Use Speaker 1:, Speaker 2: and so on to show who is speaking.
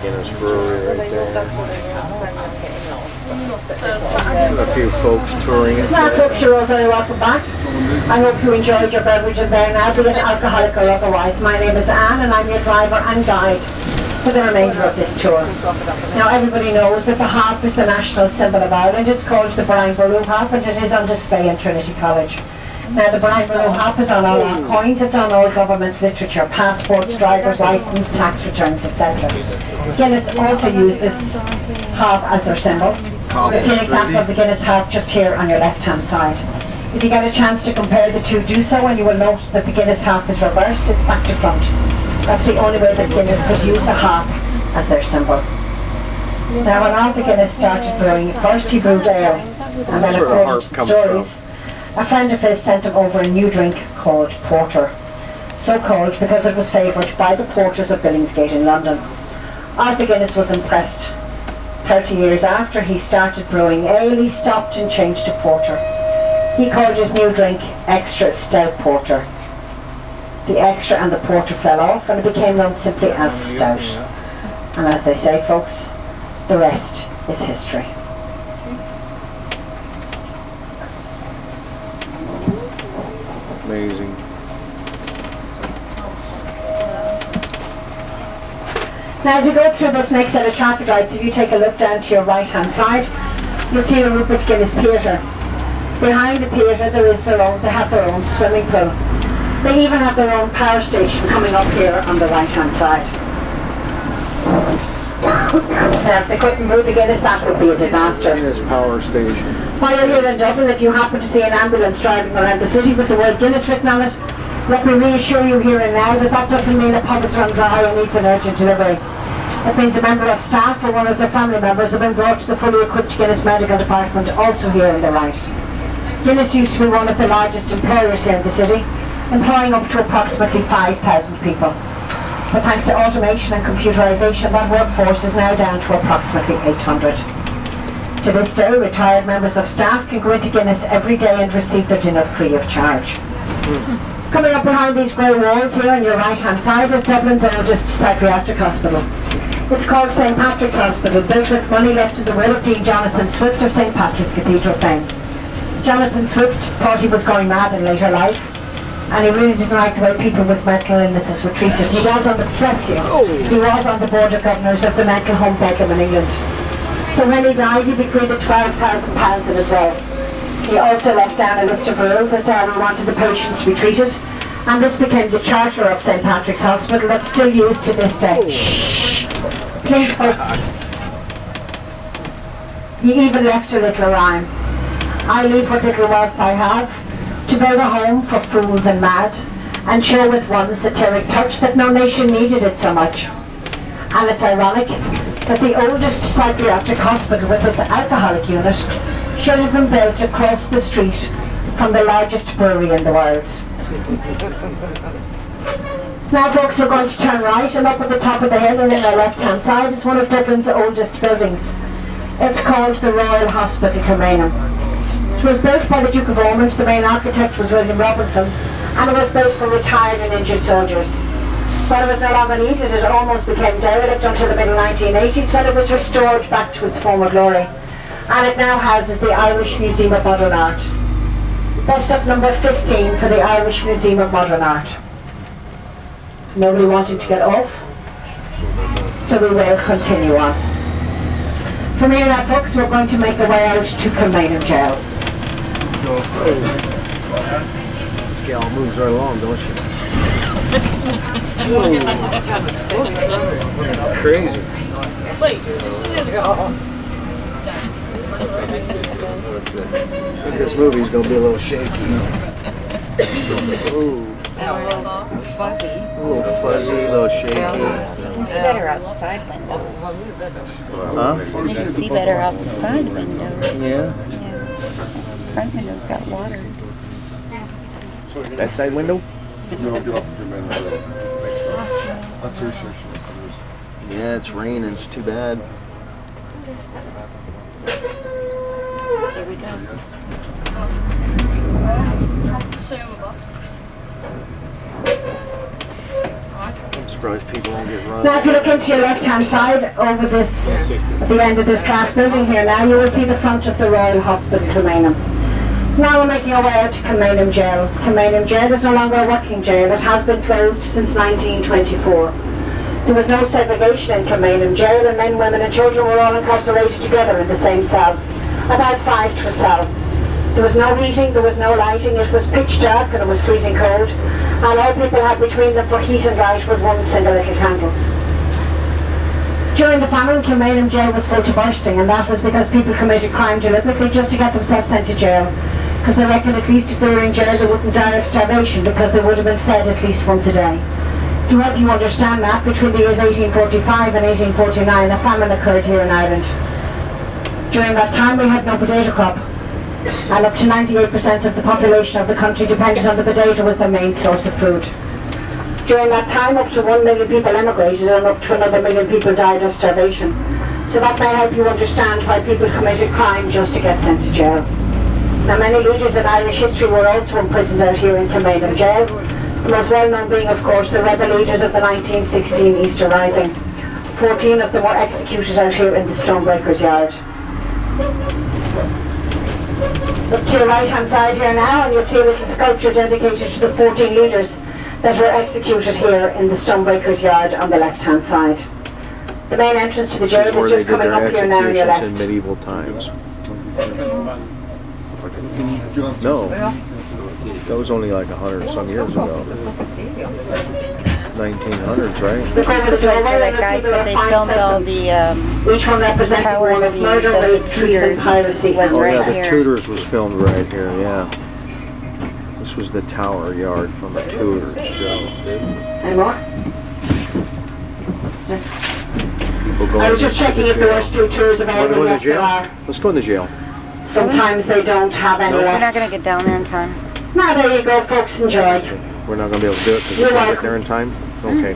Speaker 1: Guinness Brewery right there. A few folks touring it.
Speaker 2: Well, folks, you're all very welcome back. I hope you enjoyed your beverage in there now, be it alcoholic or otherwise. My name is Anne and I'm your driver and guide for the remainder of this tour. Now everybody knows that the harp is the national symbol of Ireland. It's called the Brian Boru harp and it is on display in Trinity College. Now the Brian Boru harp is on all our coins, it's on all government literature, passports, driver's license, tax returns, etc. Guinness also use this harp as their symbol. It's an example of the Guinness harp just here on your left hand side. If you get a chance to compare the two, do so, and you will note that the Guinness harp is reversed, it's back to front. That's the only way that Guinness could use the harp as their symbol. Now when Arthur Guinness started brewing, first he brewed ale, and then according to stories, a friend of his sent him over a new drink called porter. So called because it was favoured by the porters of Billingsgate in London. Arthur Guinness was impressed. 30 years after he started brewing ale, he stopped and changed to porter. He called his new drink Extra Stout Porter. The extra and the porter fell off and it became known simply as stout. And as they say, folks, the rest is history.
Speaker 1: Amazing.
Speaker 2: Now as we go through this next set of traffic lights, if you take a look down to your right hand side, you'll see the Rupert Guinness Theatre. Behind the theatre they have their own swimming pool. They even have their own power station coming up here on the right hand side. Now if they couldn't move the Guinness, that would be a disaster.
Speaker 1: Guinness power station.
Speaker 2: While you're here in Dublin, if you happen to see an ambulance driving around the city with the word Guinness written on it, let me reassure you here and now that that doesn't mean a pub is run dry and needs an urgent delivery. It means a member of staff or one of their family members have been brought to the fully equipped Guinness Medical Department, also here in the right. Guinness used to be one of the largest employers here in the city, employing up to approximately 5,000 people. But thanks to automation and computerisation, that workforce is now down to approximately 800. To this day, retired members of staff can go into Guinness every day and receive their dinner free of charge. Coming up behind these grey walls here on your right hand side is Dublin's oldest psychiatric hospital. It's called St Patrick's Hospital, built with money left in the will of Dean Jonathan Swift of St Patrick's Cathedral fame. Jonathan Swift thought he was going mad in later life, and he really didn't like the way people with mental illnesses were treated. He was on the he was on the board of governors of the mental home Beckham in England. So when he died, he bequeathed £12,000 in his will. He also left down a list of rules as to how he wanted the patients to be treated, and this became the charter of St Patrick's Hospital that's still used to this day. Shh. Please, folks. He even left a little rhyme. I leave what little wealth I have to build a home for fools and mad, and show with one satiric touch that no nation needed it so much. And it's ironic that the oldest psychiatric hospital with its alcoholic unit should have been built across the street from the largest brewery in the world. Now folks, we're going to turn right, and up at the top of the hill and on our left hand side is one of Dublin's oldest buildings. It's called the Royal Hospital Kilmainham. It was built by the Duke of Ormond, the main architect was William Robinson, and it was built for retired and injured soldiers. When it was no longer needed, it almost became derelict until the middle 1980s, when it was restored back to its former glory. And it now houses the Irish Museum of Modern Art. Best up number 15 for the Irish Museum of Modern Art. Nobody wanting to get off, so we will continue on. From here now, folks, we're going to make the way out to Kilmainham Jail.
Speaker 1: This gal moves right along, don't she? Crazy.
Speaker 3: Wait,
Speaker 1: This movie's gonna be a little shaky. Ooh.
Speaker 4: Fuzzy.
Speaker 1: A little fuzzy, a little shaky.
Speaker 4: You can see better out the side window.
Speaker 1: Huh?
Speaker 4: You can see better out the side window.
Speaker 1: Yeah.
Speaker 4: Yeah. Front window's got water.
Speaker 1: That side window?
Speaker 5: No, get off your man. That's her shirt.
Speaker 1: Yeah, it's raining. It's too bad.
Speaker 4: Here we go.
Speaker 3: stay on the bus.
Speaker 1: Surprised people don't get run.
Speaker 2: Now if you look into your left hand side over this, at the end of this glass building here now, you will see the front of the Royal Hospital Kilmainham. Now we're making our way out to Kilmainham Jail. Kilmainham Jail is no longer a working jail. It has been closed since 1924. There was no segregation in Kilmainham Jail, and men, women and children were all incarcerated together in the same cell. About 5 to a cell. There was no heating, there was no lighting, it was pitch dark and it was freezing cold, and all people had between them for heat and light was one single little candle. During the famine, Kilmainham Jail was full to bursting, and that was because people committed crime deliberately just to get themselves sent to jail. Because they reckoned at least if they were in jail they wouldn't die of starvation, because they would have been fed at least once a day. To help you understand that, between the years 1845 and 1849 a famine occurred here in Ireland. During that time we had no potato crop, and up to 98% of the population of the country depended on the potato as their main source of food. During that time up to 1 million people emigrated and up to another 1 million people died of starvation. So that may help you understand why people committed crime just to get sent to jail. Now many leaders in Irish history were also imprisoned out here in Kilmainham Jail, the most well-known being of course the rebel leaders of the 1916 Easter Rising. 14 of them were executed out here in the Stonebreakers Yard. Look to your right hand side here now and you'll see a little sculpture dedicated to the 14 leaders that were executed here in the Stonebreakers Yard on the left hand side. The main entrance to the
Speaker 1: This
Speaker 2: jail
Speaker 1: is where
Speaker 2: is
Speaker 1: they
Speaker 2: just
Speaker 1: did
Speaker 2: coming
Speaker 1: their
Speaker 2: up here now on your
Speaker 1: executions in
Speaker 2: left.
Speaker 1: medieval times. No, that was only like 100 and some years ago. 1900s, right?
Speaker 2: Look over the
Speaker 4: That's where
Speaker 2: doorway
Speaker 4: that
Speaker 2: and
Speaker 4: guy
Speaker 2: you'll see
Speaker 4: said
Speaker 2: there
Speaker 4: they
Speaker 2: are 5
Speaker 4: filmed all
Speaker 2: segments.
Speaker 4: the
Speaker 2: Each one representing
Speaker 4: tower
Speaker 2: one of
Speaker 4: scenes
Speaker 2: murder,
Speaker 4: of the
Speaker 2: rape, treason,
Speaker 4: Tudors
Speaker 2: piracy.
Speaker 4: was
Speaker 1: Oh
Speaker 4: right
Speaker 1: yeah, the
Speaker 4: here.
Speaker 1: Tudors was filmed right here, yeah. This was the Tower Yard from the Tudors show.
Speaker 2: Any more?
Speaker 1: People going
Speaker 2: I was just
Speaker 1: to the
Speaker 2: checking if there
Speaker 1: jail.
Speaker 2: were still tours
Speaker 1: Wanna
Speaker 2: available.
Speaker 1: go to
Speaker 2: Yes, there
Speaker 1: jail?
Speaker 2: are.
Speaker 1: Let's go in the jail.
Speaker 2: Sometimes they don't have any
Speaker 4: We're not
Speaker 2: left.
Speaker 4: going to get down there in time.
Speaker 2: Now there you go, folks. Enjoy.
Speaker 1: We're not going to be able to do it because we
Speaker 2: You're
Speaker 1: can't get
Speaker 2: welcome.
Speaker 1: there in time? Okay.